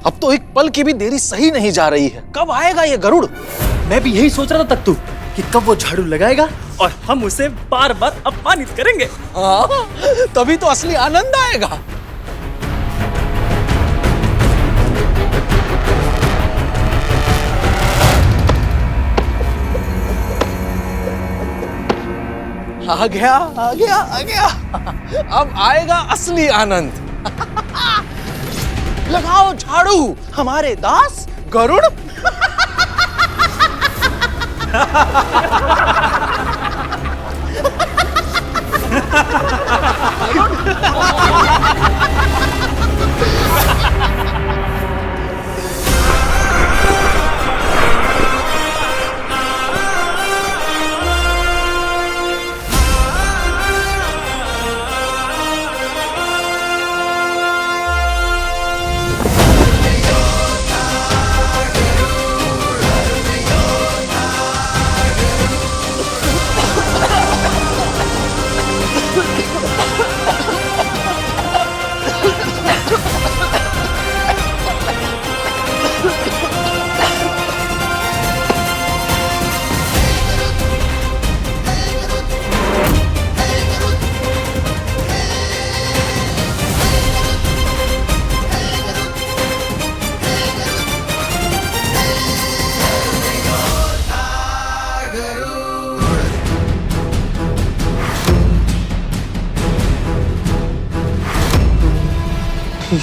अब तो एक पल की भी देरी सही नहीं जा रही है। कब आएगा ये गरुड़? मैं भी यही सोच रहा था तख्तू कि कब वो झाड़ू लगाएगा और हम उसे बार बार अपमानित करेंगे। हाँ, तभी तो असली आनंद आएगा। आ गया, आ गया, आ गया। अब आएगा असली आनंद। लगाओ झाड़ू हमारे दास गरुड़।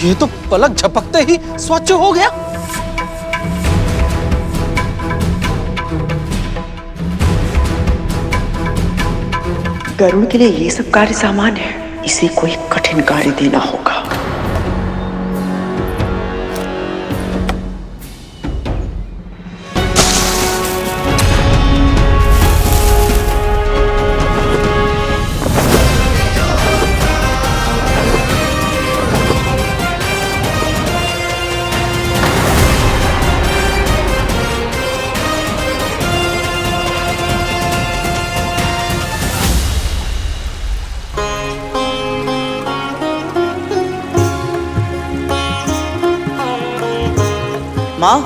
ये तो पलक झपकते ही स्वच्छ हो गया। गरुड़ के लिए ये सब कार्य सामान्य है, इसे कोई कठिन कार्य देना होगा। माँ,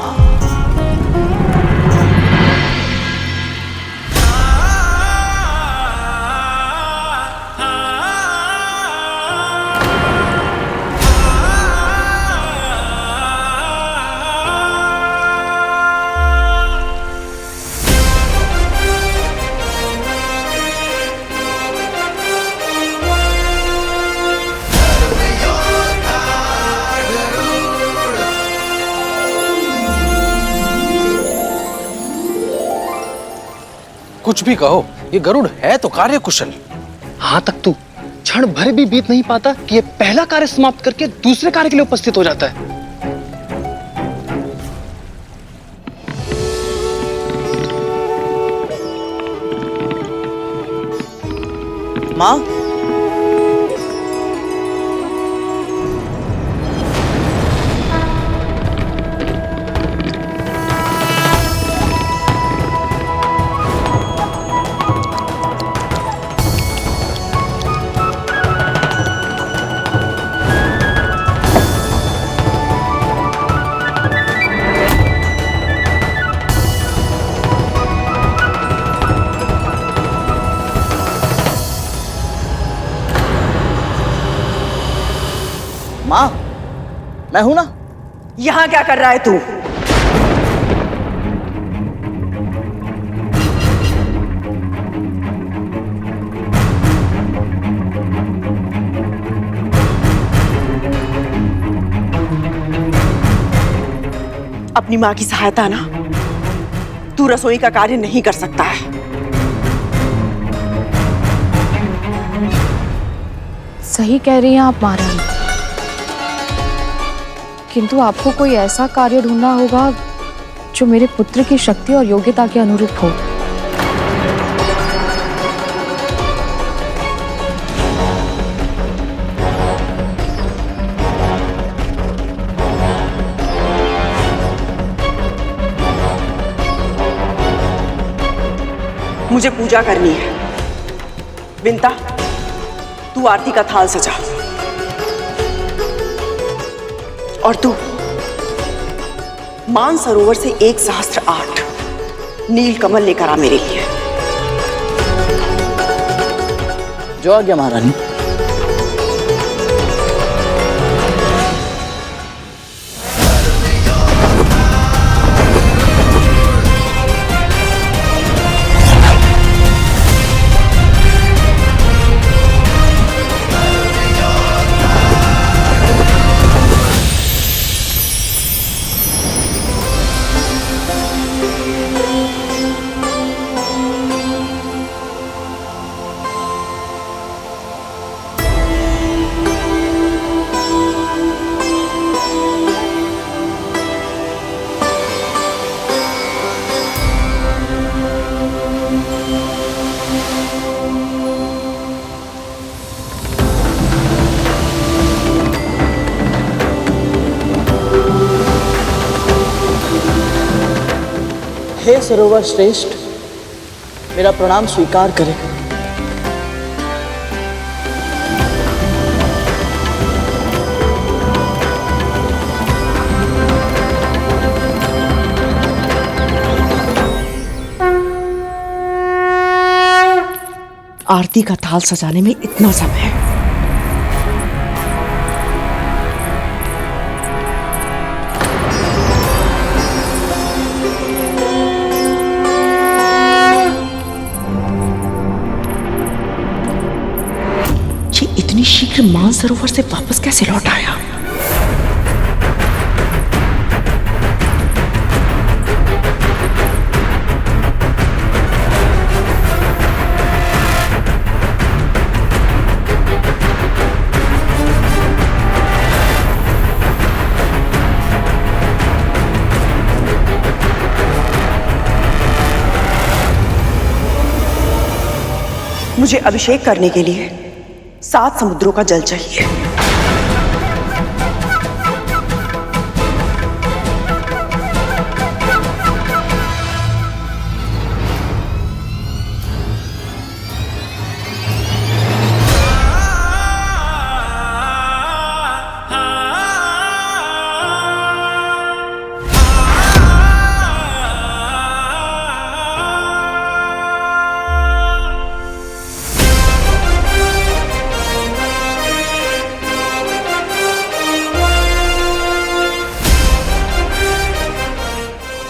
कुछ भी कहो, ये गरुड़ है तो कार्य कुशल। हाँ तख्तू, क्षण भर भी बीत नहीं पाता कि ये पहला कार्य समाप्त करके दूसरे कार्य के लिए उपस्थित हो जाता है। माँ, माँ, मैं हूं ना। यहां क्या कर रहा है तू? अपनी मां की सहायता ना, तू रसोई का कार्य नहीं कर सकता है। सही कह रही हैं आप महारानी, किंतु आपको कोई ऐसा कार्य ढूंढना होगा जो मेरे पुत्र की शक्ति और योग्यता के अनुरूप हो। मुझे पूजा करनी है। विंता, तू आरती का थाल सजा और तू मानसरोवर से 1 सहस्त्र 8 नील कमल लेकर आ मेरे लिए। जो आज्ञा महारानी। हे सरोवर श्रेष्ठ, मेरा प्रणाम स्वीकार करें। आरती का थाल सजाने में इतना समय है। ये इतनी शीघ्र मानसरोवर से वापस कैसे लौट आया? मुझे अभिषेक करने के लिए 7 समुद्रों का जल चाहिए।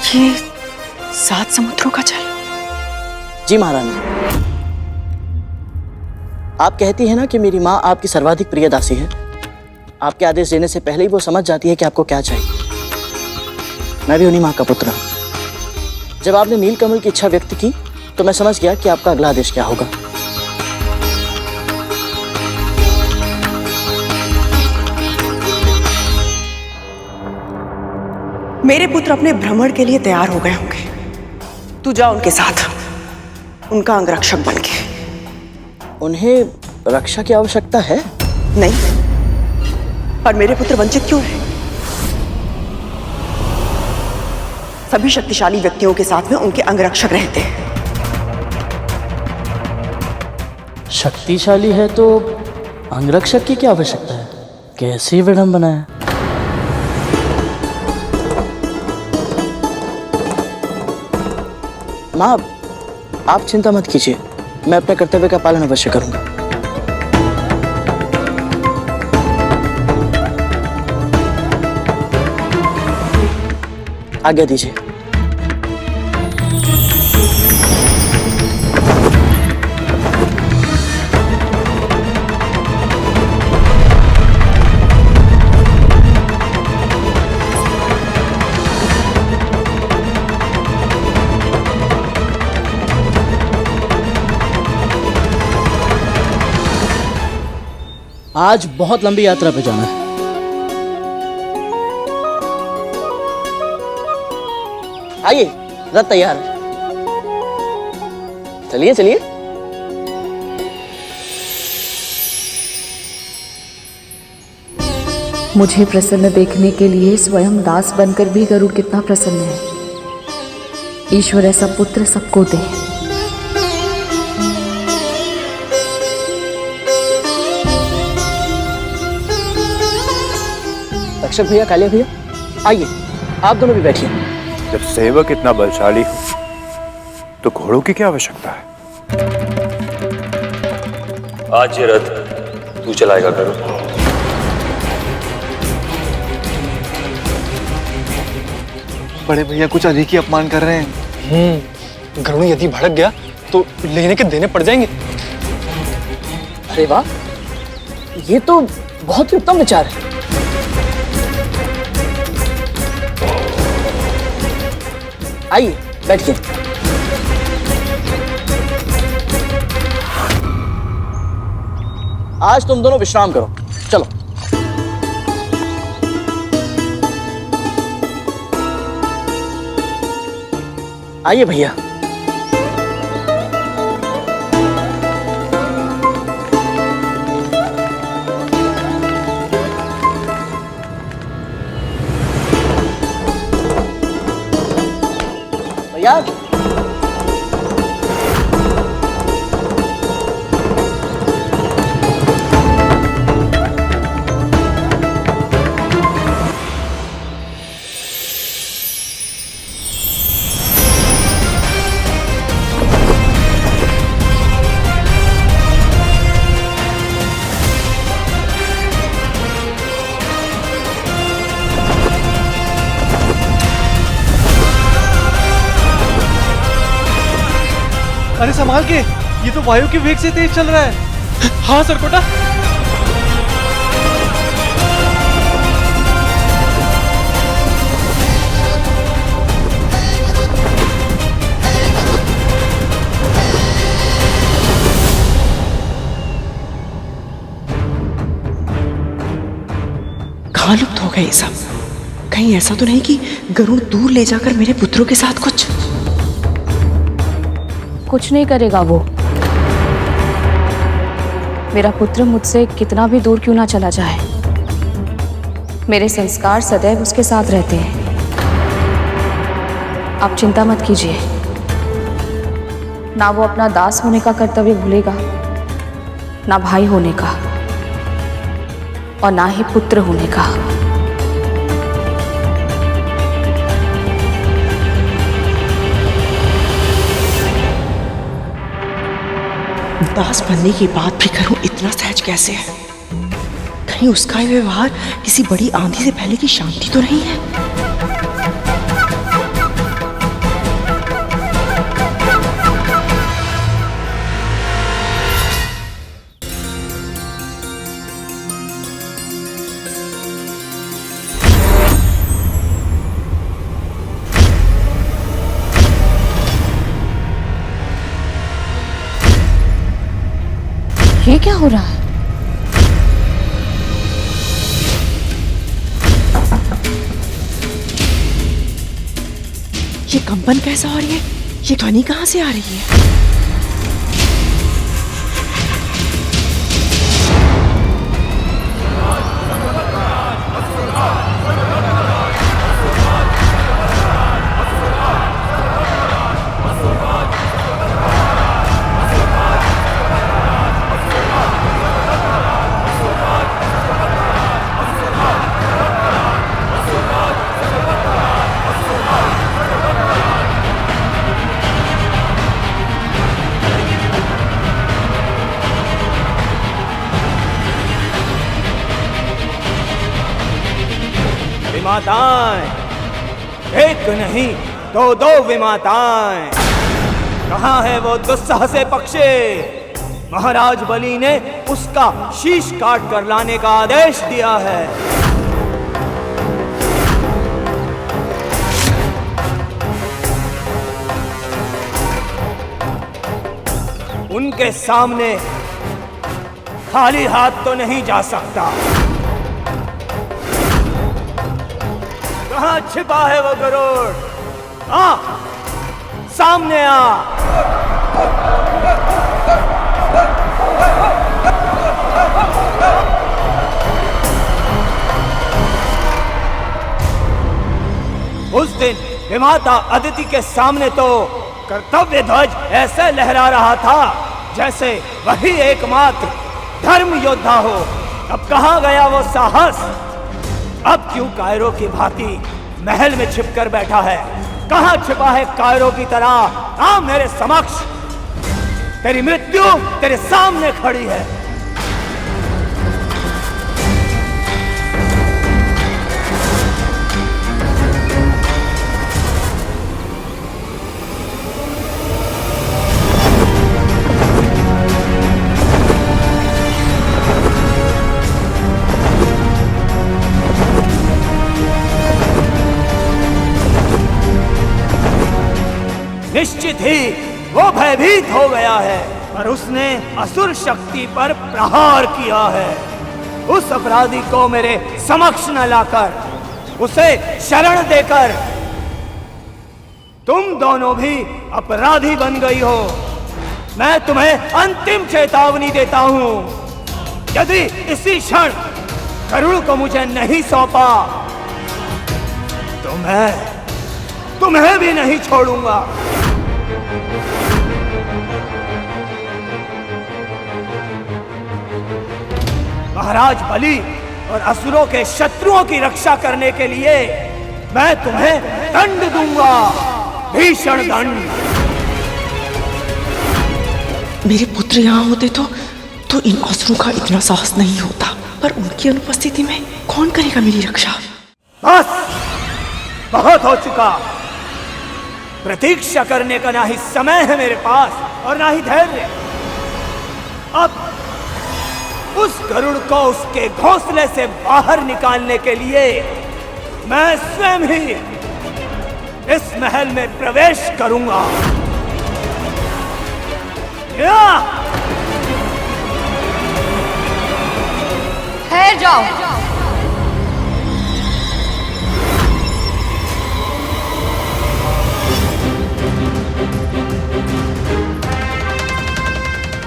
ये 7 समुद्रों का जल। जी महारानी, आप कहती हैं ना कि मेरी माँ आपकी सर्वाधिक प्रिय दासी है। आपके आदेश देने से पहले ही वो समझ जाती है कि आपको क्या चाहिए। मैं भी उन्हीं माँ का पुत्र हूँ। जब आपने नीलकमल की इच्छा व्यक्त की तो मैं समझ गया कि आपका अगला आदेश क्या होगा। मेरे पुत्र अपने भ्रमण के लिए तैयार हो गए होंगे। तू जा उनके साथ, उनका अंगरक्षक बन के। उन्हें रक्षा की आवश्यकता है? नहीं, पर मेरे पुत्र वंचित क्यों है? सभी शक्तिशाली व्यक्तियों के साथ में उनके अंगरक्षक रहते हैं। शक्तिशाली है तो अंगरक्षक की क्या आवश्यकता है? कैसी विडंबना है। माँ, आप चिंता मत कीजिए, मैं अपने कर्तव्य का पालन अवश्य करूंगा। आज्ञा दीजिए। आज बहुत लंबी यात्रा पे जाना है। आइए, रथ तैयार है। चलिए चलिए। मुझे प्रसन्न देखने के लिए स्वयं दास बनकर भी गरुड़ कितना प्रसन्न है। ईश्वर ऐसा पुत्र सबको दे। रक्षक भैया, कालिया भैया, आइए आप दोनों भी बैठिए। जब सेवक इतना बलशाली हो तो घोड़ों की क्या आवश्यकता है? आज ये रथ तू चलाएगा गरुड़। बड़े भैया कुछ अधिक ही अपमान कर रहे हैं। गरुड़ यदि भड़क गया तो लेने के देने पड़ जाएंगे। अरे वाह, ये तो बहुत ही उत्तम विचार है। आइए बैठिए। आज तुम दोनों विश्राम करो, चलो। आइए भैया। भैया अरे संभाल के, ये तो वायु के वेग से तेज चल रहा है। हाँ सरकोटा। कहाँ लुप्त हो गए ये सब? कहीं ऐसा तो नहीं कि गरुड़ दूर ले जाकर मेरे पुत्रों के साथ कुछ नहीं करेगा वो। मेरा पुत्र मुझसे कितना भी दूर क्यों ना चला जाए, मेरे संस्कार सदैव उसके साथ रहते हैं। आप चिंता मत कीजिए, ना वो अपना दास होने का कर्तव्य भूलेगा, ना भाई होने का, और ना ही पुत्र होने का। दास बनने के बाद भी गरुड़ इतना सहज कैसे है? कहीं उसका ये व्यवहार किसी बड़ी आंधी से पहले की शांति तो नहीं है? ये क्या हो रहा है? ये कंपन कैसा हो रही है? ये ध्वनि कहाँ से आ रही है? विमाताएं, एक नहीं दो दो विमाताएं। कहाँ है वो दुस्साहसे पक्षी? महाराज बलि ने उसका शीश काट कर लाने का आदेश दिया है। उनके सामने खाली हाथ तो नहीं जा सकता। कहाँ छिपा है वो गरुड़? आ, सामने आ। उस दिन विमाता अदिति के सामने तो कर्तव्य ध्वज ऐसे लहरा रहा था जैसे वही एकमात्र धर्म योद्धा हो। अब कहाँ गया वो साहस? अब क्यों कायरों की भांति महल में छिपकर बैठा है। कहां छिपा है कायरों की तरह? आ मेरे समक्ष, तेरी मृत्यु तेरे सामने खड़ी है। निश्चित ही वो भयभीत हो गया है और उसने असुर शक्ति पर प्रहार किया है। उस अपराधी को मेरे समक्ष न लाकर, उसे शरण देकर तुम दोनों भी अपराधी बन गई हो। मैं तुम्हें अंतिम चेतावनी देता हूं, यदि इसी क्षण गरुड़ को मुझे नहीं सौंपा तो मैं तुम्हें भी नहीं छोड़ूंगा। महाराज बलि और असुरों के शत्रुओं की रक्षा करने के लिए मैं तुम्हें दंड दूंगा, भीषण दंड। मेरे पुत्र यहाँ होते तो इन असुरों का इतना साहस नहीं होता, पर उनकी अनुपस्थिति में कौन करेगा मेरी रक्षा? बस बहुत हो चुका। प्रतीक्षा करने का ना ही समय है मेरे पास और ना ही धैर्य। अब उस गरुड़ को उसके घोंसले से बाहर निकालने के लिए मैं स्वयं ही इस महल में प्रवेश करूंगा। ठहर जाओ।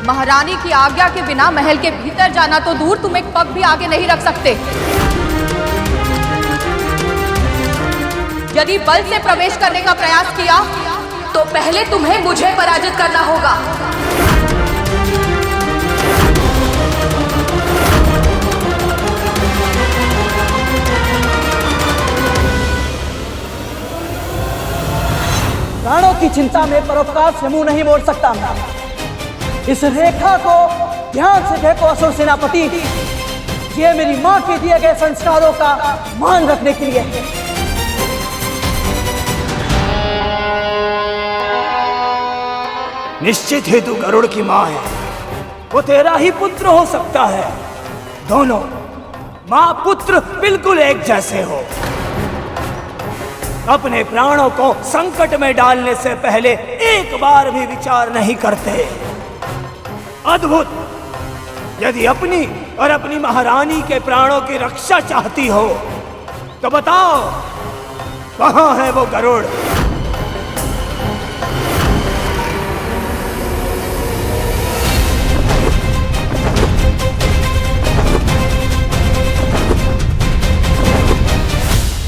महारानी की आज्ञा के बिना महल के भीतर जाना तो दूर, तुम एक पग भी आगे नहीं रख सकते। यदि बल से प्रवेश करने का प्रयास किया तो पहले तुम्हें मुझे पराजित करना होगा। प्राणों की चिंता में परोपकार से मुंह नहीं मोड़ सकता मैं। इस रेखा को ध्यान से देखो असुर सेनापति, ये मेरी मां के दिए गए संस्कारों का मान रखने के लिए है। निश्चित ही तू गरुड़ की मां है, वो तेरा ही पुत्र हो सकता है। दोनों मां पुत्र बिल्कुल एक जैसे हो। अपने प्राणों को संकट में डालने से पहले एक बार भी विचार नहीं करते। अद्भुत! यदि अपनी और अपनी महारानी के प्राणों की रक्षा चाहती हो तो बताओ, कहां है वो गरुड़?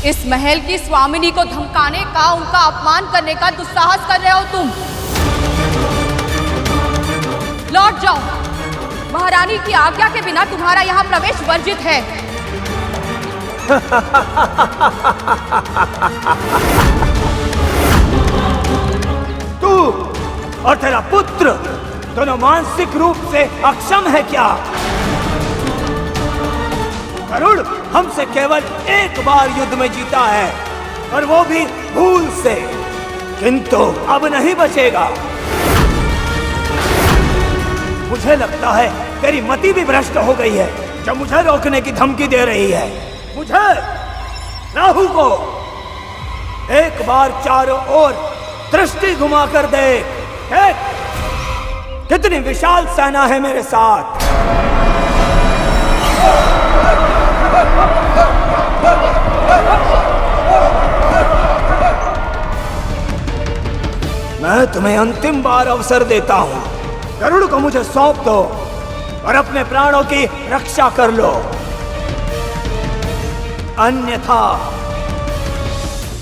इस महल की स्वामिनी को धमकाने का, उनका अपमान करने का दुस्साहस कर रहे हो तुम। लौट जाओ। महारानी की आज्ञा के बिना तुम्हारा यहाँ प्रवेश वर्जित है। तू और तेरा पुत्र दोनों मानसिक रूप से अक्षम है क्या? गरुड़ हमसे केवल एक बार युद्ध में जीता है और वो भी भूल से, किंतु अब नहीं बचेगा। मुझे लगता है तेरी मति भी भ्रष्ट हो गई है जो मुझे रोकने की धमकी दे रही है। मुझे, राहु को एक बार चारों ओर दृष्टि घुमाकर देख, कितनी विशाल सेना है मेरे साथ। मैं तुम्हें अंतिम बार अवसर देता हूं। गरुड़ को मुझे सौंप दो और अपने प्राणों की रक्षा कर लो, अन्यथा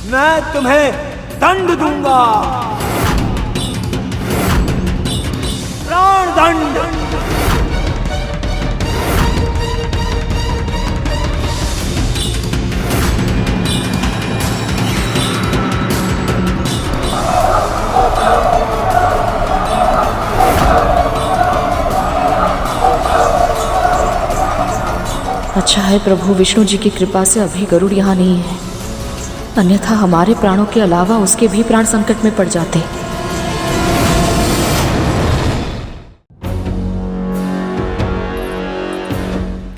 मैं तुम्हें दंड दूंगा, प्राण दंड। अच्छा है प्रभु विष्णु जी की कृपा से अभी गरुड़ यहाँ नहीं है, अन्यथा हमारे प्राणों के अलावा उसके भी प्राण संकट में पड़ जाते।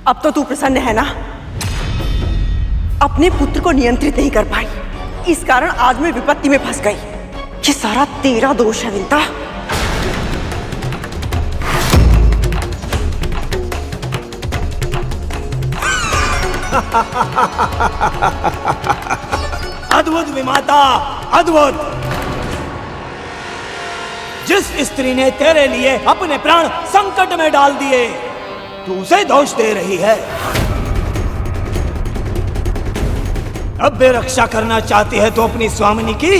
अब तो तू प्रसन्न है ना? अपने पुत्र को नियंत्रित नहीं कर पाई, इस कारण आज मैं विपत्ति में फंस गई। ये सारा तेरा दोष है विंता। अद्भुत विमाता, अद्भुत। जिस स्त्री ने तेरे लिए अपने प्राण संकट में डाल दिए, तू उसे दोष दे रही है। अब भी रक्षा करना चाहती है तो अपनी स्वामिनी की,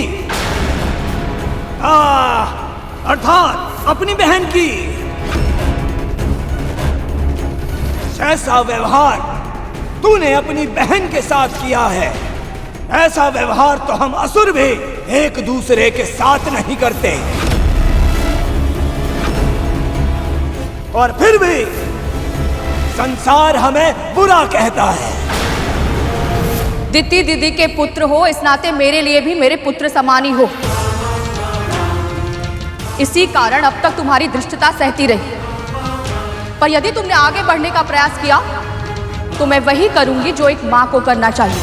अर्थात अपनी बहन की। जैसा व्यवहार तूने अपनी बहन के साथ किया है, ऐसा व्यवहार तो हम असुर भी एक दूसरे के साथ नहीं करते। और फिर भी संसार हमें बुरा कहता है। दिति दीदी के पुत्र हो, इस नाते मेरे लिए भी मेरे पुत्र समान ही हो। इसी कारण अब तक तुम्हारी धृष्टता सहती रही, पर यदि तुमने आगे बढ़ने का प्रयास किया तो मैं वही करूंगी जो एक मां को करना चाहिए।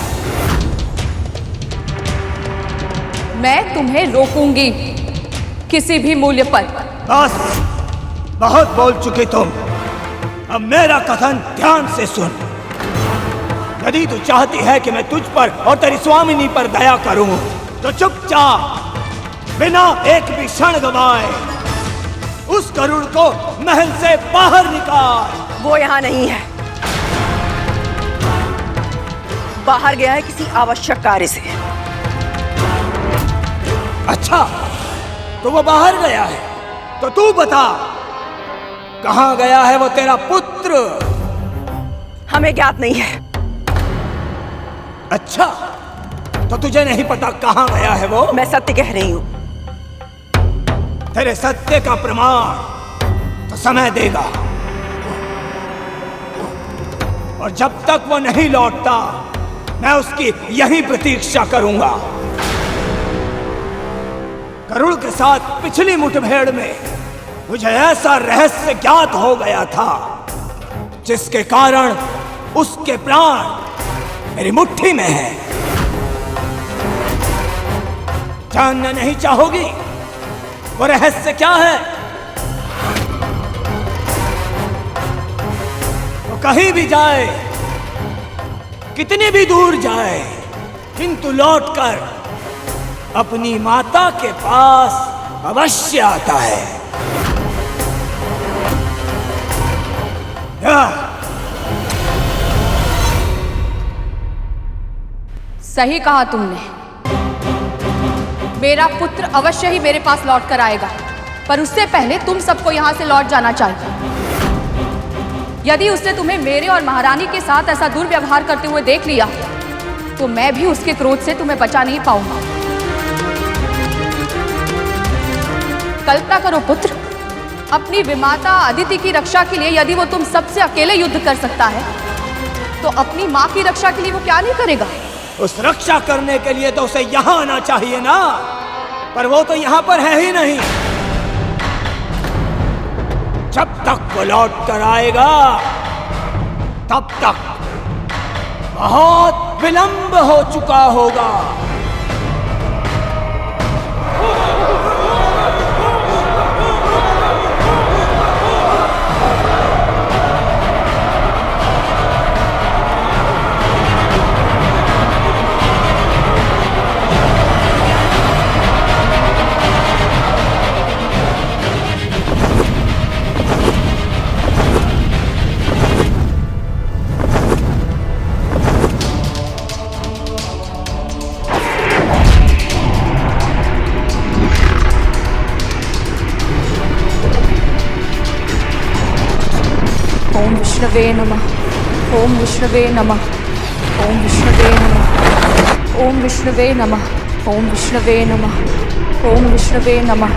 मैं तुम्हें रोकूंगी किसी भी मूल्य पर। बस, बहुत बोल चुकी तुम। अब मेरा कथन ध्यान से सुन। यदि तू चाहती है कि मैं तुझ पर और तेरी स्वामिनी पर दया करूं, तो चुपचाप बिना एक भी क्षण गवाए उस गरुड़ को महल से बाहर निकाल। वो यहाँ नहीं है, बाहर गया है किसी आवश्यक कार्य से। अच्छा, तो वो बाहर गया है, तो तू बता कहां गया है वो तेरा पुत्र? हमें ज्ञात नहीं है। अच्छा, तो तुझे नहीं पता कहां गया है वो? मैं सत्य कह रही हूं। तेरे सत्य का प्रमाण तो समय देगा, और जब तक वो नहीं लौटता मैं उसकी यही प्रतीक्षा करूंगा। गरुड़ के साथ पिछली मुठभेड़ में मुझे ऐसा रहस्य ज्ञात हो गया था जिसके कारण उसके प्राण मेरी मुट्ठी में है। जानना नहीं चाहोगी वो रहस्य क्या है? वो कहीं भी जाए, कितनी भी दूर जाए, किंतु लौटकर अपनी माता के पास अवश्य आता है। सही कहा तुमने, मेरा पुत्र अवश्य ही मेरे पास लौट कर आएगा, पर उससे पहले तुम सबको यहां से लौट जाना चाहिए। यदि उसने तुम्हें मेरे और महारानी के साथ ऐसा दुर्व्यवहार करते हुए देख लिया तो मैं भी उसके क्रोध से तुम्हें बचा नहीं पाऊंगा। कल्पना करो पुत्र, अपनी विमाता अदिति की रक्षा के लिए यदि वो तुम सबसे अकेले युद्ध कर सकता है, तो अपनी माँ की रक्षा के लिए वो क्या नहीं करेगा? उस रक्षा करने के लिए तो उसे यहाँ आना चाहिए ना, पर वो तो यहाँ पर है ही नहीं। जब तक वो लौट कर आएगा तब तक बहुत विलंब हो चुका होगा। ओम विष्णवे नमः, ओम विष्णवे नमः, ओम विष्णवे नमः, ओम विष्णवे नमः, ओम विष्णवे नमः, ओम विष्णवे नमः,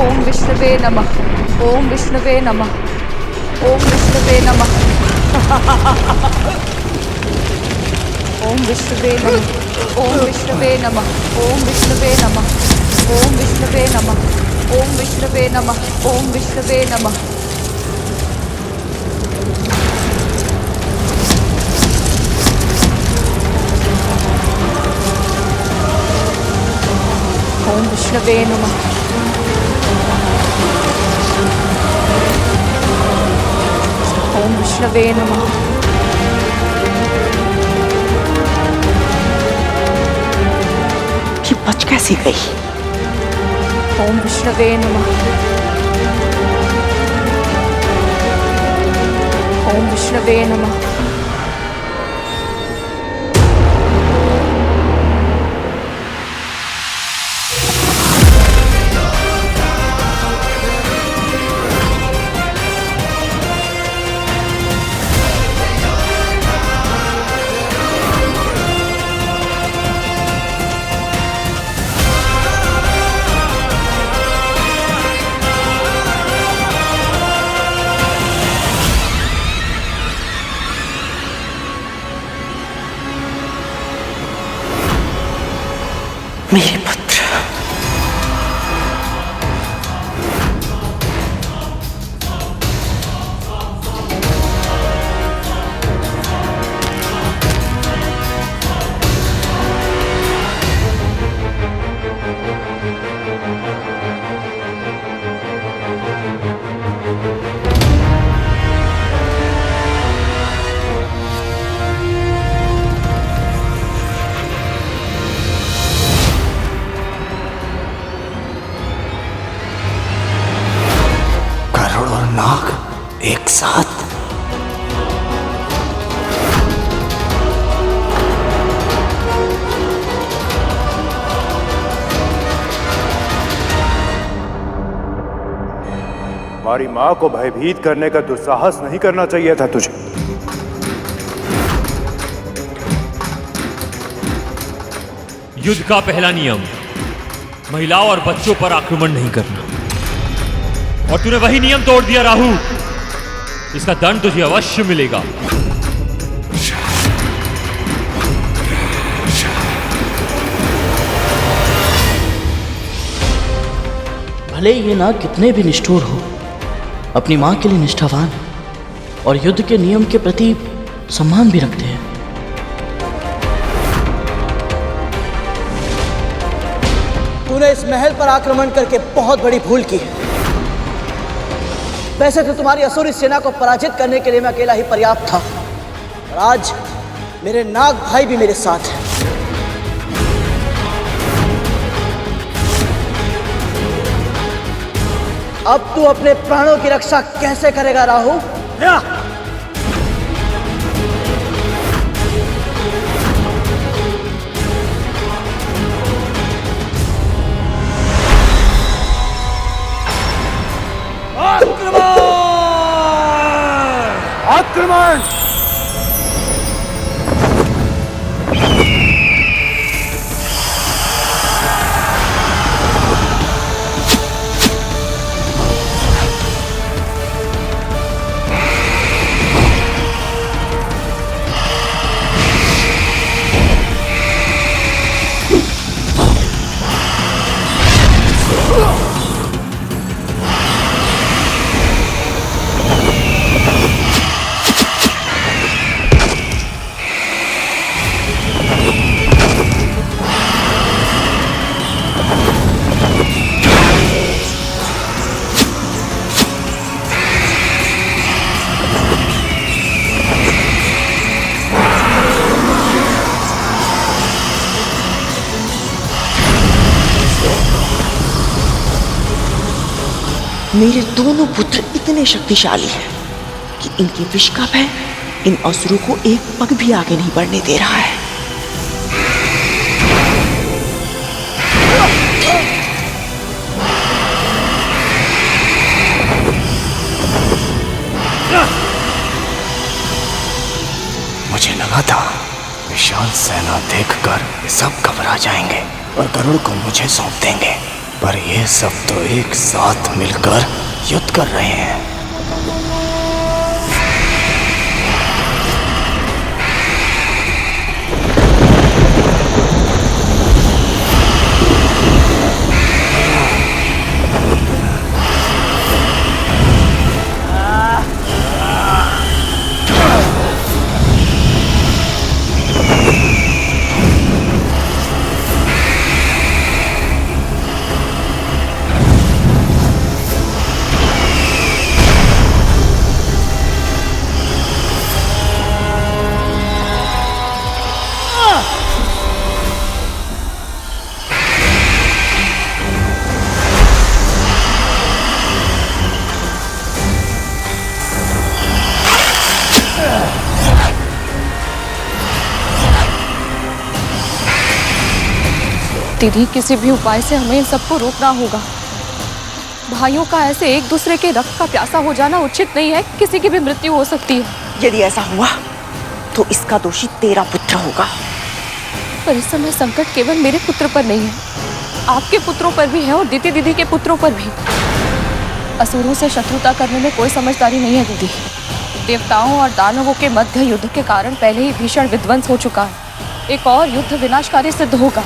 ओम विष्णवे नमः, ओम विष्णवे नमः, ओम विष्णवे नमः। ओम विष्णुवे नमः। ओम विष्णुवे नमः। ओम विष्णुवे नमः। ओम विष्णुवे नमः। ओम विष्णुवे नमः। ओम विष्णुवे नमः। ओम विष्णुवे नमः। ओम विष्णुवे नमः। ये बच कैसे गई? ओम विष्णुवे नमः। ओम विष्णुवे नमः। मेरे पुत्र, नाग एक साथ। हमारी मां को भयभीत करने का दुस्साहस नहीं करना चाहिए था तुझे। युद्ध का पहला नियम महिलाओं और बच्चों पर आक्रमण नहीं करना, और तूने वही नियम तोड़ दिया राहु। इसका दंड तुझे अवश्य मिलेगा। भले ये नाग कितने भी निष्ठुर हो, अपनी मां के लिए निष्ठावान और युद्ध के नियम के प्रति सम्मान भी रखते हैं। तूने इस महल पर आक्रमण करके बहुत बड़ी भूल की है। वैसे तो तुम्हारी असुरी सेना को पराजित करने के लिए मैं अकेला ही पर्याप्त था, और आज मेरे नाग भाई भी मेरे साथ हैं। अब तू अपने प्राणों की रक्षा कैसे करेगा राहु? आक्रमण! मेरे दोनों पुत्र इतने शक्तिशाली हैं कि इनके विष का भय इन असुरों को एक पग भी आगे नहीं बढ़ने दे रहा है। मुझे लगा था विशाल सेना देखकर सब घबरा जाएंगे और गरुड़ को मुझे सौंप देंगे, पर ये सब तो एक साथ मिलकर युद्ध कर रहे हैं। दीदी, किसी भी उपाय से हमें इन सबको रोकना होगा। भाइयों का ऐसे एक दूसरे के रक्त का प्यासा हो जाना उचित नहीं है। किसी की भी मृत्यु हो सकती है। यदि ऐसा हुआ तो इसका दोषी तेरा पुत्र होगा। पर इस समय संकट केवल मेरे पुत्र पर नहीं है, आपके पुत्रों पर भी है और दीदी दीदी के पुत्रों पर भी। असुरों से शत्रुता करने में कोई समझदारी नहीं है दीदी। देवताओं और दानवों के मध्य युद्ध के कारण पहले ही भीषण विध्वंस हो चुका है। एक और युद्ध विनाशकारी सिद्ध होगा।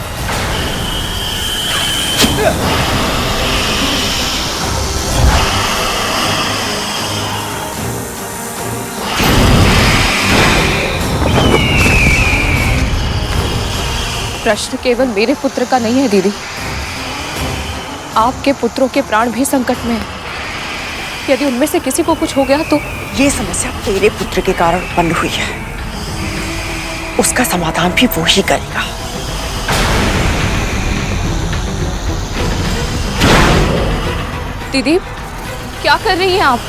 प्रश्न केवल मेरे पुत्र का नहीं है दीदी, आपके पुत्रों के प्राण भी संकट में हैं। यदि उनमें से किसी को कुछ हो गया तो ये समस्या तेरे पुत्र के कारण उत्पन्न हुई है, उसका समाधान भी वो ही करेगा। दीदी, क्या कर रही हैं आप?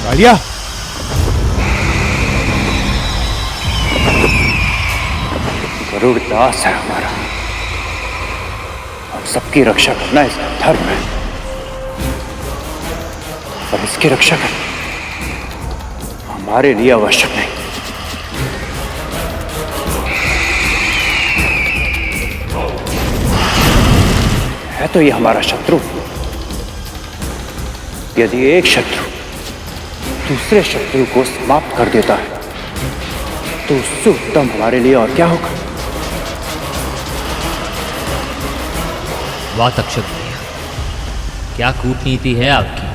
कालिया, गरुड़ दास है हमारा। हम सबकी रक्षा करना इसका धर्म है, पर इसकी रक्षा करना हमारे लिए आवश्यक नहीं। है तो ये हमारा शत्रु। यदि एक शत्रु दूसरे शत्रु को समाप्त कर देता है तो उससे उत्तम हमारे लिए और क्या होगा। वाह तक्षक भैया, क्या कूटनीति है आपकी।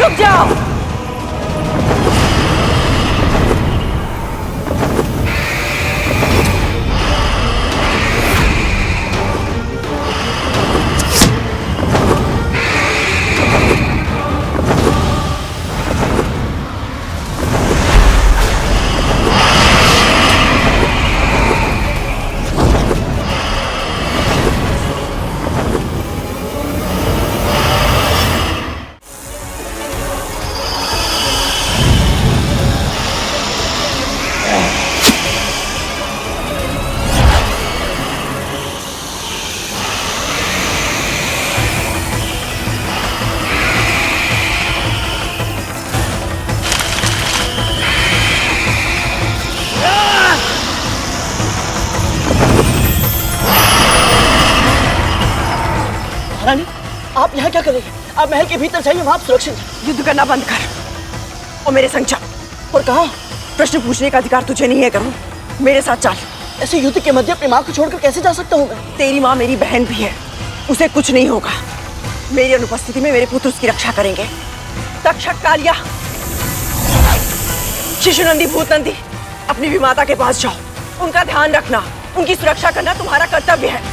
रुक जाओ। रानी, आप यहाँ क्या कर रही हैं? आप महल के भीतर जाइए, वहाँ आप सुरक्षित हैं। युद्ध करना बंद कर और मेरे संग चल। और कहाँ? प्रश्न पूछने का अधिकार तुझे नहीं है करूँ। मेरे साथ चल। ऐसे युद्ध के मध्य अपनी माँ को छोड़कर कैसे जा सकता हूँ मैं? तेरी माँ मेरी बहन भी है, उसे कुछ नहीं होगा। मेरी अनुपस्थिति में मेरे पुत्र उसकी रक्षा करेंगे। तक्षक कालिया, शिशुनंदी, भूतनंदी, अपनी भी माता के पास जाओ। उनका ध्यान रखना, उनकी सुरक्षा करना तुम्हारा कर्तव्य है।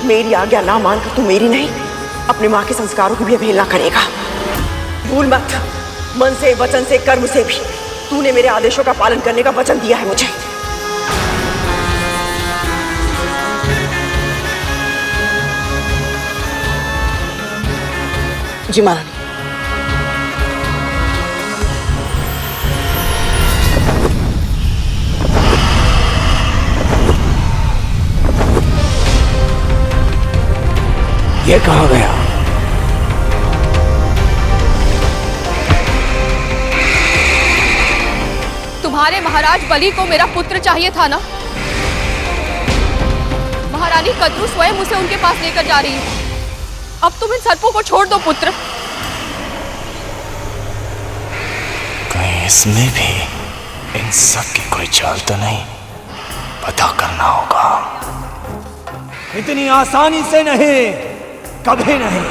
मेरी आज्ञा ना मानकर तू मेरी नहीं, अपनी माँ के संस्कारों की भी अवहेलना करेगा। भूल मत, मन से, वचन से, कर्म से भी तूने मेरे आदेशों का पालन करने का वचन दिया है मुझे। जी महारानी। ये कहाँ गया? तुम्हारे महाराज बलि को मेरा पुत्र चाहिए था ना? महारानी कद्रू स्वयं उसे उनके पास लेकर जा रही है। अब तुम इन सर्पों को छोड़ दो पुत्र। कहीं इसमें भी इन सब की कोई चाल तो नहीं? पता करना होगा। इतनी आसानी से नहीं, कभी नहीं।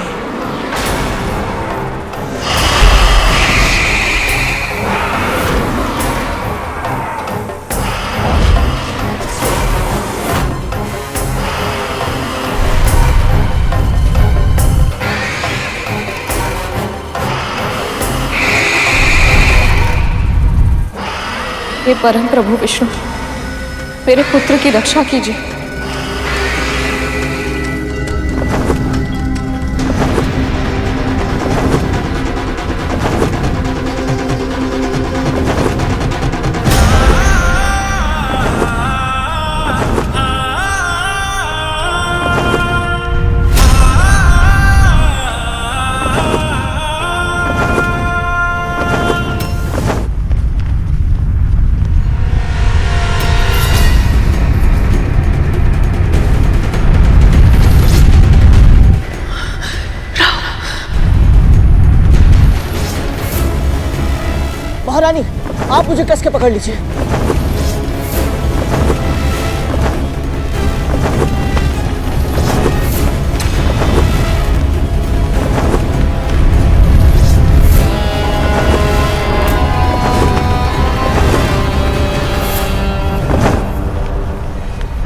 हे परम प्रभु विष्णु, मेरे पुत्र की रक्षा कीजिए। महारानी, आप मुझे कस के पकड़ लीजिए।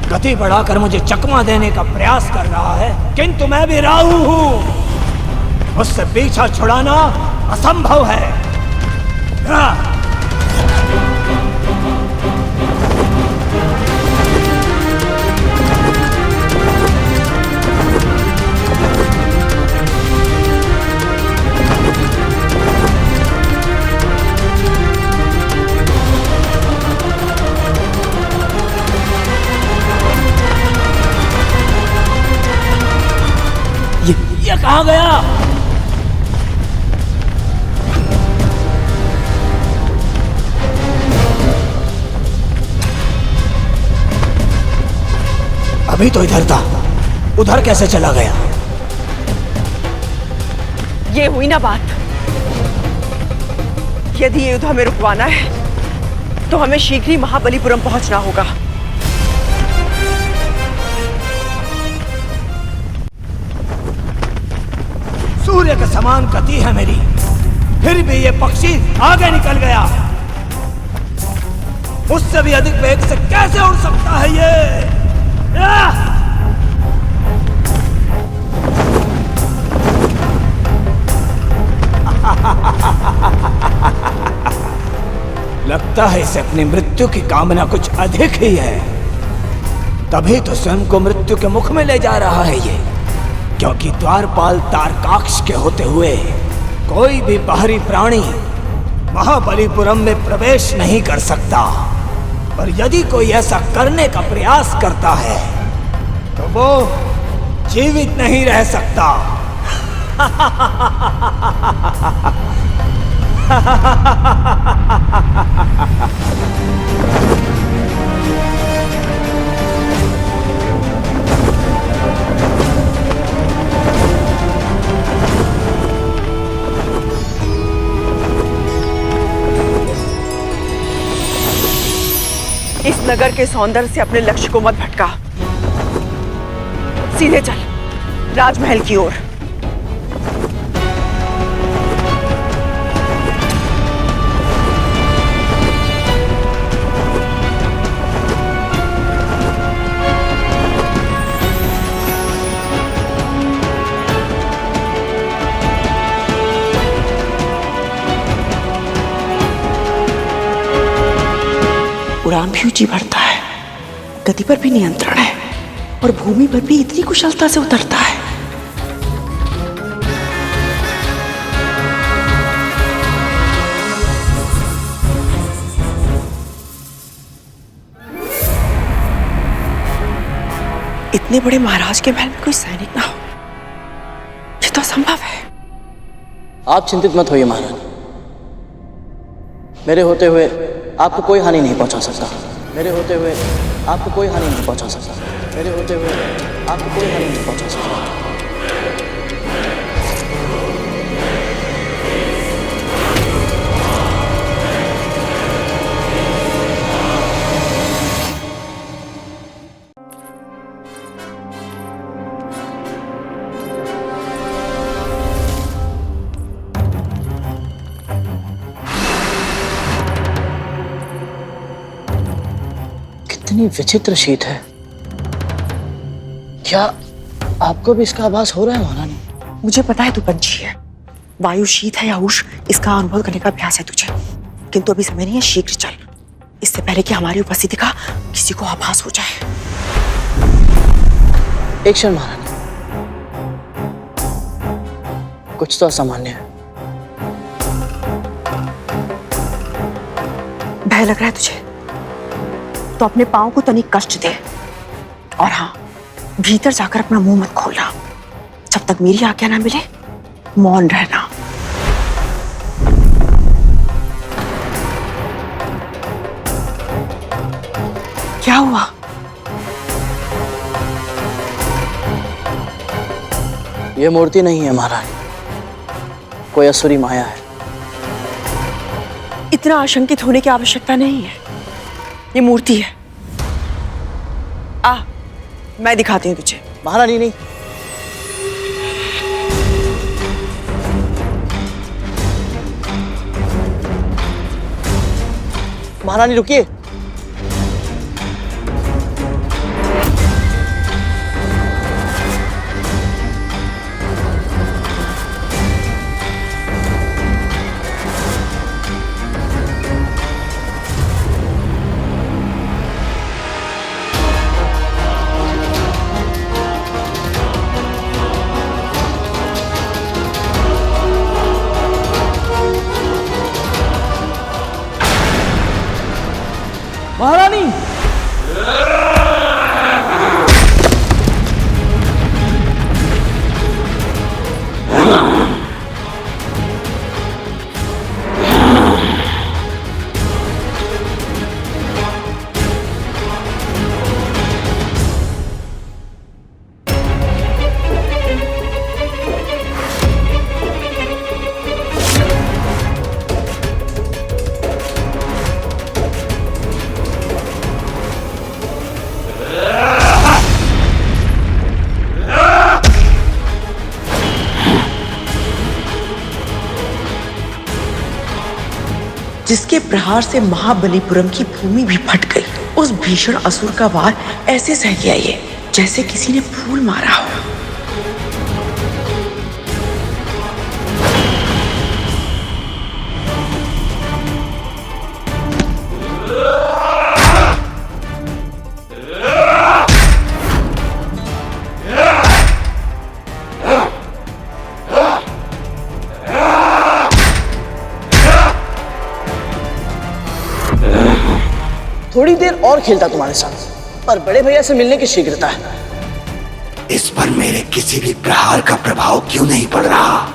गति बढ़ाकर मुझे चकमा देने का प्रयास कर रहा है, किंतु मैं भी राहु हूं। मुझसे पीछा छुड़ाना असंभव है। ये कहाँ गया? अभी तो इधर था, उधर कैसे चला गया? ये हुई ना बात। यदि ये युद्ध हमें रुकवाना है तो हमें शीघ्र ही महाबलीपुरम पहुंचना होगा। सूर्य के समान गति है मेरी, फिर भी ये पक्षी आगे निकल गया। मुझसे भी अधिक वेग से कैसे उड़ सकता है ये? लगता है इसे अपनी मृत्यु की कामना कुछ अधिक ही है, तभी तो स्वयं को मृत्यु के मुख में ले जा रहा है ये। क्योंकि द्वारपाल तारकाक्ष के होते हुए कोई भी बाहरी प्राणी महाबलीपुरम में प्रवेश नहीं कर सकता। पर यदि कोई ऐसा करने का प्रयास करता है तो वो जीवित नहीं रह सकता। इस नगर के सौंदर्य से अपने लक्ष्य को मत भटका। सीधे चल राजमहल की ओर। उड़ान भी ऊंची बढ़ता है, गति पर भी नियंत्रण है और भूमि पर भी इतनी कुशलता से उतरता है। इतने बड़े महाराज के महल में कोई सैनिक ना हो, ये तो असंभव है। आप चिंतित मत होइए महारानी, मेरे होते हुए आपको कोई हानि नहीं पहुंचा सकता। मेरे होते हुए आपको कोई हानि नहीं पहुंचा सकता। मेरे होते हुए आपको कोई हानि नहीं पहुंचा सकता। कितनी विचित्र शीत है। क्या आपको भी इसका आभास हो रहा है महारानी? मुझे पता है तू पंछी है, वायु शीत है या उष्ण इसका अनुभव करने का अभ्यास है तुझे, किंतु अभी समय नहीं है, शीघ्र चल, इससे पहले कि हमारी उपस्थिति का किसी को आभास हो जाए। एक क्षण महारानी, कुछ तो असामान्य है। भय लग रहा है तुझे तो अपने पांव को तनिक कष्ट दे, और हाँ, भीतर जाकर अपना मुंह मत खोलना। जब तक मेरी आज्ञा ना मिले मौन रहना। क्या हुआ? यह मूर्ति नहीं है महारानी, कोई असुरी माया है। इतना आशंकित होने की आवश्यकता नहीं है, ये मूर्ति है। आ, मैं दिखाती हूँ तुझे। महारानी नहीं, महारानी रुकिए। महारानी, जिसके प्रहार से महाबलीपुरम की भूमि भी फट गई, उस भीषण असुर का वार ऐसे सह गया ये जैसे किसी ने फूल मारा हो। थोड़ी देर और खेलता तुम्हारे साथ, पर बड़े भैया से मिलने की शीघ्रता है। इस पर मेरे किसी भी प्रहार का प्रभाव क्यों नहीं पड़ रहा?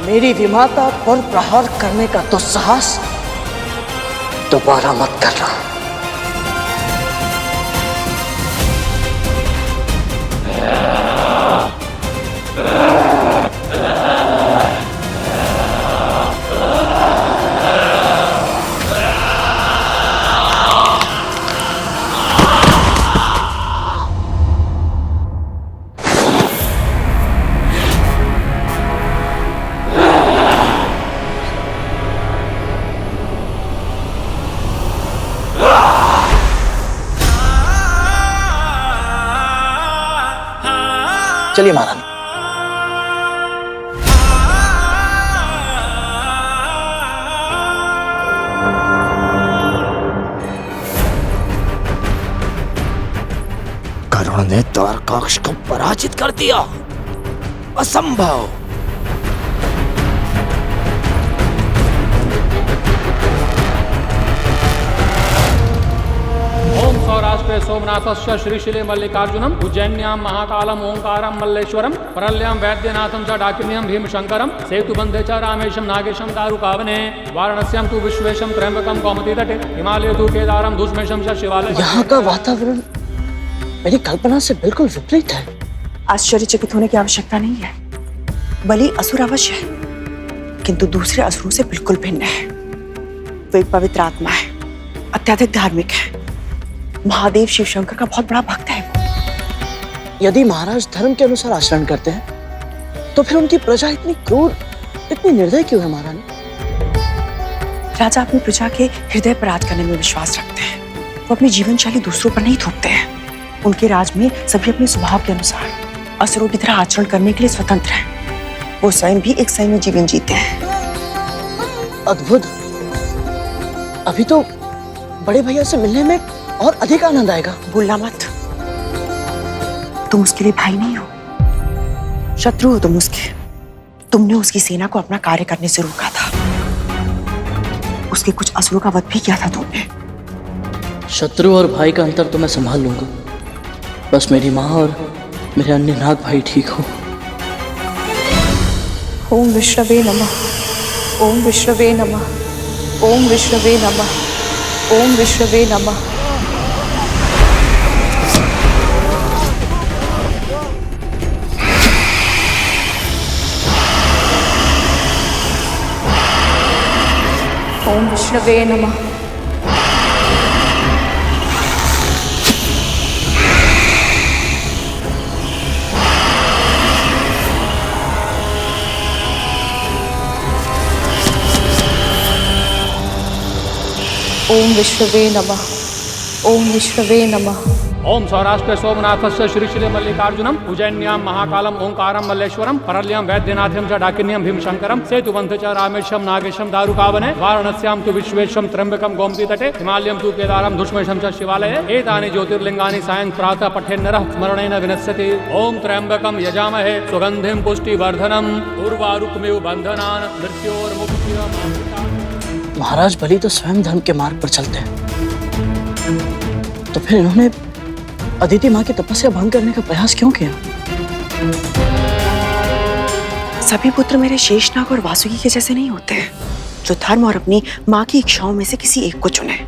मेरी विमाता पर प्रहार करने का दुस्साहस दोबारा मत करना। चलिए महारानी। करुण ने द्वारकाक्ष को पराजित कर दिया। असंभव। सौराष्ट्रे सोमनाथस्य श्रीशिले मल्लिकार्जुनम उज्जैन्यां महाकालम ओंकारम मल्लेश्वरम परल्यां वैद्यनाथं च डाकिन्यं भीमशंकरम सेतुबंधे च रामेशं नागेशं दारुकावने वाराणस्यां तु विश्वेशं त्र्यंबकं कौमुदी तटे हिमालय तु केदारं धूष्मेशं च शिवालय। यहाँ का वातावरण मेरी कल्पना से बिल्कुल विपरीत है। आश्चर्यचकित होने की आवश्यकता नहीं है। बलि असुर अवश्य है, किंतु दूसरे असुरों से बिल्कुल भिन्न है। वो एक पवित्र आत्मा है, अत्यधिक धार्मिक है, महादेव शिव शंकर का बहुत बड़ा भक्त है। यदि महाराज धर्म के अनुसार आचरण करते हैं तो फिर उनकी प्रजा इतनी क्रूर, इतनी निर्दयी क्यों है महारानी? राजा अपनी प्रजा के हृदय पर राज करने में विश्वास रखते हैं। वो अपनी जीवन शैली दूसरों पर नहीं थोपते हैं। उनके राज में सभी अपने स्वभाव के अनुसार असुरों की तरह आचरण करने के लिए स्वतंत्र हैं। वो स्वयं भी एक संयमी जीवन जीते हैं। अद्भुत। अभी तो बड़े भैया से मिलने में और अधिक आनंद आएगा। भूलना मत, तुम उसके लिए भाई नहीं हो, शत्रु हो तुम उसके। तुमने उसकी सेना को अपना कार्य करने से रोका था। उसके कुछ असुरों का वध भी किया था तुमने। शत्रु और भाई का अंतर तो मैं संभाल लूंगा, बस मेरी माँ और मेरे अन्य नाग भाई ठीक हो। ओम विष्णवे नमः, ओम विष्णवे नमः, ओम विष्णवे नमः, ओम विष्णवे नमः। ओम विष्णवे नमः। ओम विष्णवे नमः, ओम विष्णवे नमः। ओम सौराष्ट्र सोमनाथस्य श्रीशिले मल्लिकार्जुनम उज्जैन्यां महाकालम ओंकारम मल्लेश्वरम परल्यम वैद्यनाथम च डाकिन्यम भीमशंकरम सेतुबंध च रामेशम नागेशम दारुकावने वाराणस्यां तु विश्वेशम त्र्यंबकम गोमती तटे हिमालयम तु केदारम धुष्मेशम च शिवालये एतानि ज्योतिर्लिंगानि सायं प्रातः पठेन्नरः स्मरणेन विनश्यति। ओम त्र्यंबकम यजामहे सुगंधिम पुष्टिवर्धनम उर्वारुकमिव बंधनान् मृत्योर्मुक्तिम्। महाराज बलि तो स्वयं धर्म के मार्ग पर चलते हैं, तो फिर इन्होंने अदिति माँ की तपस्या भंग करने का प्रयास क्यों किया? सभी पुत्र मेरे शेषनाग और वासुकी के जैसे नहीं होते हैं, जो धर्म और अपनी माँ की इच्छाओं में से किसी एक को चुने।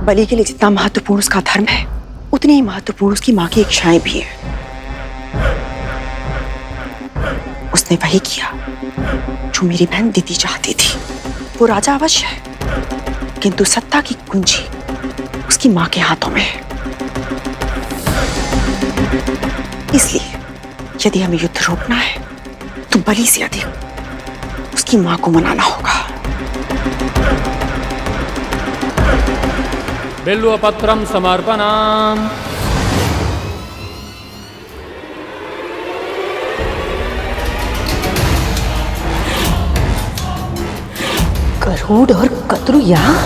बलि के लिए जितना महत्वपूर्ण उसका धर्म है, उतनी ही महत्वपूर्ण उसकी माँ की इच्छाएं भी है। उसने वही किया जो मेरी बहन दीदी चाहती थी। वो राजा अवश्य है, किंतु सत्ता की कुंजी उसकी माँ के हाथों में है। इसलिए यदि हमें युद्ध रोकना है तो बलि से अधिक उसकी माँ को मनाना होगा। बिल्वपत्रम समर्पणाम। गरुड़ और कतरु यहाँ?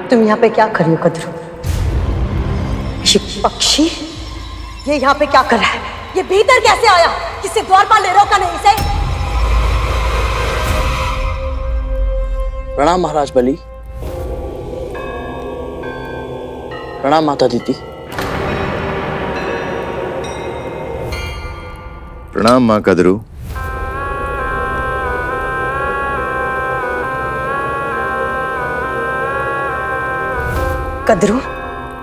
तुम यहाँ पे क्या कर रही हो कद्रू? ये पक्षी ये यहाँ पे क्या कर रहा है? ये भीतर कैसे आया? किसी द्वारपाल ने रोका नहीं इसे? प्रणाम महाराज बलि। प्रणाम माता दीदी। प्रणाम माँ कद्रू। कद्रू,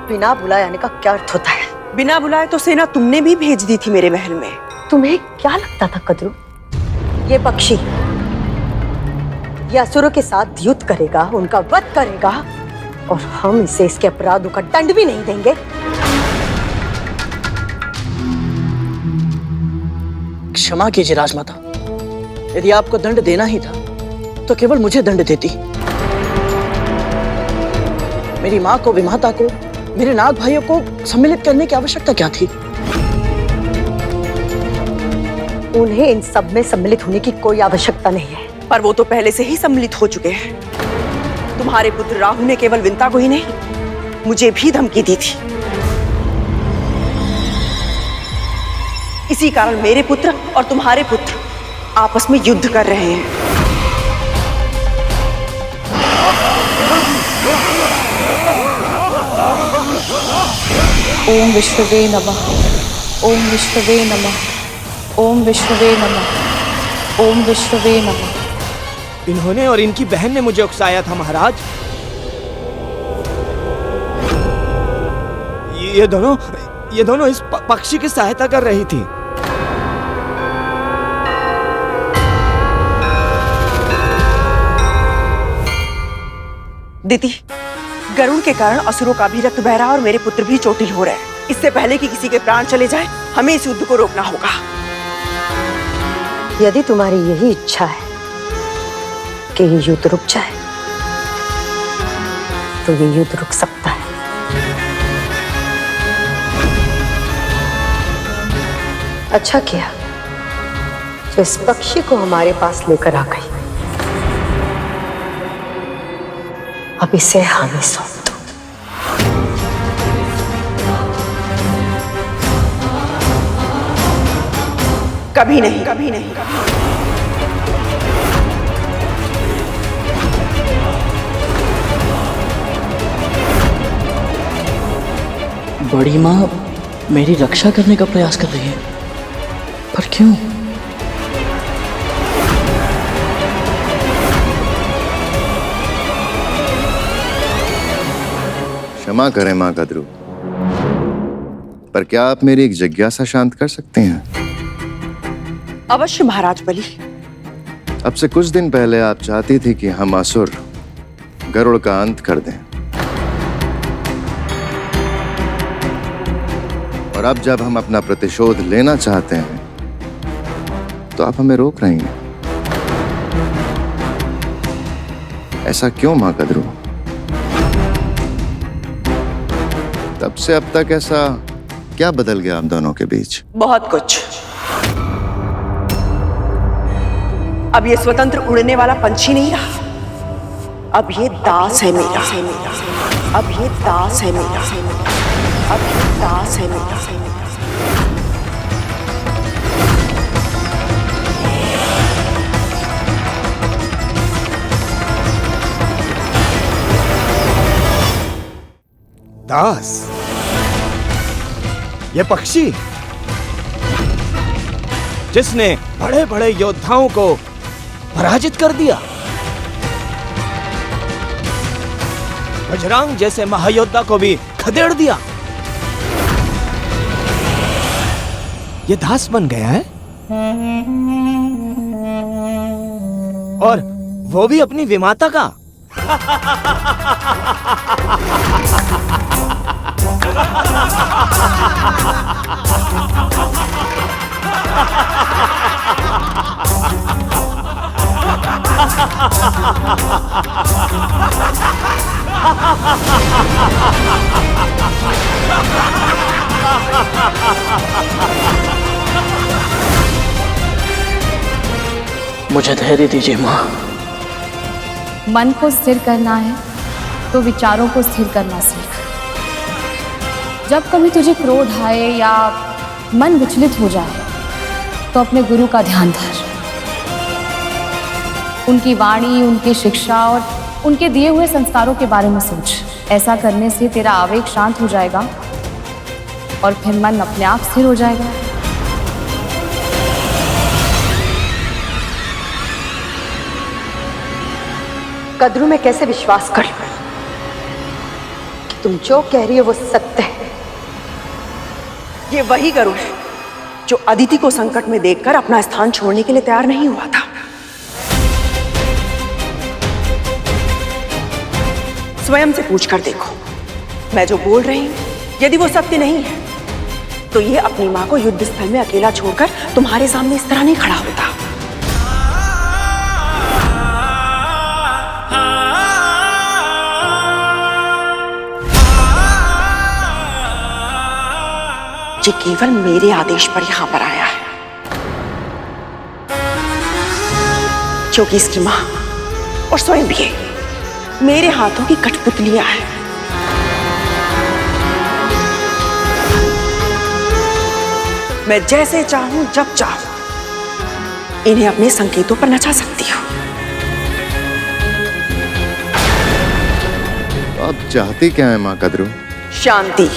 बिना बुलाए आने का क्या अर्थ होता है? बिना बुलाए तो सेना तुमने भी भेज दी थी मेरे महल में। तुम्हें क्या लगता था कद्रू? ये पक्षी ये असुरों के साथ युद्ध करेगा, उनका वध करेगा और हम इसे इसके अपराधों का दंड भी नहीं देंगे? क्षमा कीजिए राजमाता, यदि आपको दंड देना ही था तो केवल मुझे दंड देती। मेरी माँ को, विमाता को मेरे नाग भाइयों को सम्मिलित करने की आवश्यकता क्या थी? उन्हें इन सब में सम्मिलित होने की कोई आवश्यकता नहीं है। पर वो तो पहले से ही सम्मिलित हो चुके हैं। तुम्हारे पुत्र राहु ने केवल विंता को ही नहीं, मुझे भी धमकी दी थी। इसी कारण मेरे पुत्र और तुम्हारे पुत्र आपस में युद्ध कर रहे हैं। ओम विश्ववे नमः। ओम विश्ववे नमः। ओम विश्ववे नमः। ओम विश्ववे नमः। इन्होंने और इनकी बहन ने मुझे उकसाया था महाराज। ये दोनों इस पक्षी की सहायता कर रही थी। दीदी, गरुड़ के कारण असुरों का भी रक्त बह रहा और मेरे पुत्र भी चोटिल हो रहे हैं। इससे पहले कि किसी के प्राण चले जाए, हमें इस युद्ध को रोकना होगा। यदि तुम्हारी यही इच्छा है कि ये युद्ध रुक जाए, तो ये युद्ध रुक सकता है। अच्छा किया जो इस पक्षी को हमारे पास लेकर आ गई। अब इसे हमें सौंप दो। कभी नहीं, कभी नहीं, कभी नहीं। बड़ी माँ मेरी रक्षा करने का प्रयास कर रही है, पर क्यों? क्षमा करें माँ कद्रू, पर क्या आप मेरी एक जिज्ञासा शांत कर सकते हैं? अवश्य महाराज बलि। अब से कुछ दिन पहले आप चाहती थी कि हम असुर गरुड़ का अंत कर दें, और अब जब हम अपना प्रतिशोध लेना चाहते हैं तो आप हमें रोक रही हैं। ऐसा क्यों माँ कद्रू? तब से अब तक ऐसा क्या बदल गया आप दोनों के बीच? बहुत कुछ। अब ये स्वतंत्र उड़ने वाला पंछी नहीं रहा, अब ये दास है मेरा। अब ये दास है मेरा। अब ये दास है मेरा। दास? ये पक्षी जिसने बड़े बड़े योद्धाओं को पराजित कर दिया, बजरंग जैसे महायोद्धा को भी खदेड़ दिया, ये दास बन गया है? और वो भी अपनी विमाता का? मुझे धैर्य दीजिए माँ। मन को स्थिर करना है तो विचारों को स्थिर करना सीख। जब कभी तुझे क्रोध आए या मन विचलित हो जाए तो अपने गुरु का ध्यान धर। उनकी वाणी, उनकी शिक्षा और उनके दिए हुए संस्कारों के बारे में सोच। ऐसा करने से तेरा आवेग शांत हो जाएगा और फिर मन अपने आप स्थिर हो जाएगा। कद्रू में कैसे विश्वास कर लूं कि तुम जो कह रही हो वो सत्य है? ये वही गरुड़ है जो अदिति को संकट में देखकर अपना स्थान छोड़ने के लिए तैयार नहीं हुआ था। स्वयं से पूछकर देखो, मैं जो बोल रही हूं यदि वो सत्य नहीं है तो ये अपनी मां को युद्ध स्थल में अकेला छोड़कर तुम्हारे सामने इस तरह नहीं खड़ा होता। ये केवल मेरे आदेश पर यहां पर आया है, क्योंकि इसकी मां और स्वयं भी मेरे हाथों की कठपुतलियां हैं। मैं जैसे चाहूं जब चाहूं इन्हें अपने संकेतों पर नचा सकती हूं। आप चाहती क्या है माँ कद्रू? शांति।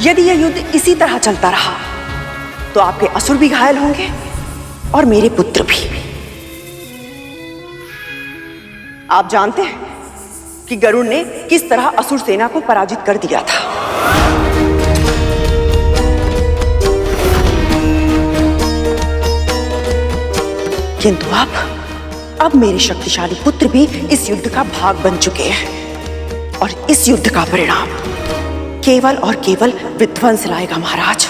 यदि यह युद्ध इसी तरह चलता रहा तो आपके असुर भी घायल होंगे और मेरे पुत्र भी। आप जानते हैं कि गरुड़ ने किस तरह असुर सेना को पराजित कर दिया था। किंतु अब मेरे शक्तिशाली पुत्र भी इस युद्ध का भाग बन चुके हैं और इस युद्ध का परिणाम केवल और केवल विध्वंस लाएगा महाराज।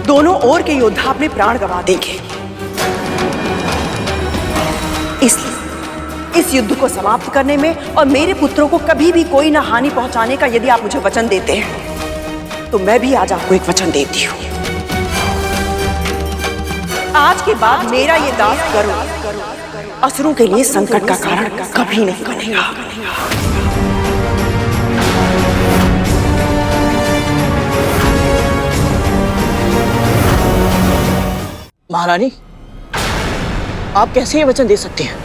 दोनों ओर के योद्धा अपने प्राण गंवा देंगे। इसलिए इस युद्ध को समाप्त करने में और मेरे पुत्रों को कभी भी कोई ना हानि पहुंचाने का यदि आप मुझे वचन देते हैं तो मैं भी आज आपको एक वचन देती हूं। आज के बाद मेरा ये दास गरुड़ असुरों के लिए संकट का कारण कभी नहीं बनेगा। महारानी, आप कैसे ये वचन दे सकते हैं?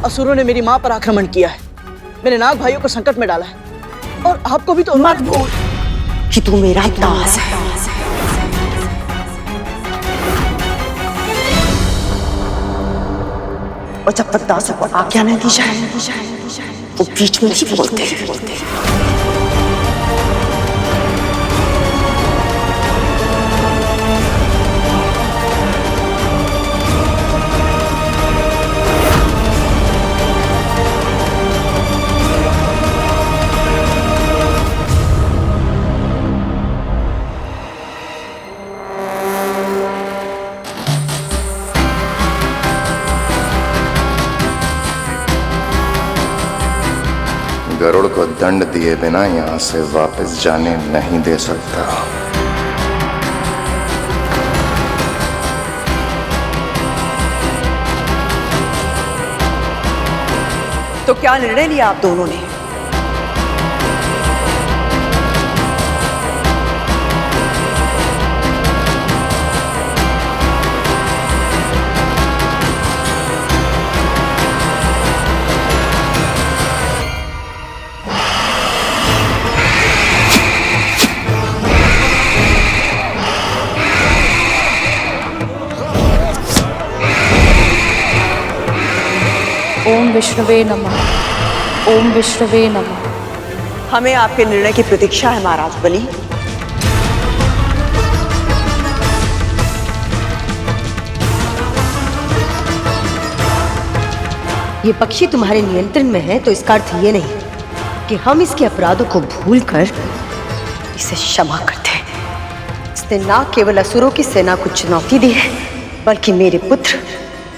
असुरों ने मेरी मां पर आक्रमण किया है, मेरे नाग भाइयों को संकट में डाला है और आपको भी तो मत बोल कि तू मेरा दास है। और जब तक दासों को आज्ञा नहीं दी जाए वो बीच में ही बोलते। गरुड़ को दंड दिए बिना यहां से वापस जाने नहीं दे सकता। तो क्या निर्णय लिया आप दोनों ने? ओम विष्णुवे नमः। ओम विष्णुवे नमः। हमें आपके निर्णय की प्रतीक्षा है महाराज बलि। ये पक्षी तुम्हारे नियंत्रण में है तो इसका अर्थ ये नहीं कि हम इसके अपराधों को भूलकर इसे क्षमा करते हैं। इसने न केवल असुरों की सेना को चुनौती दी है बल्कि मेरे पुत्र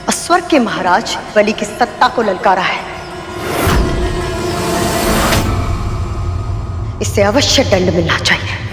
और स्वर्ग के महाराज बलि की सत्ता को ललकारा है। इसे अवश्य दंड मिलना चाहिए।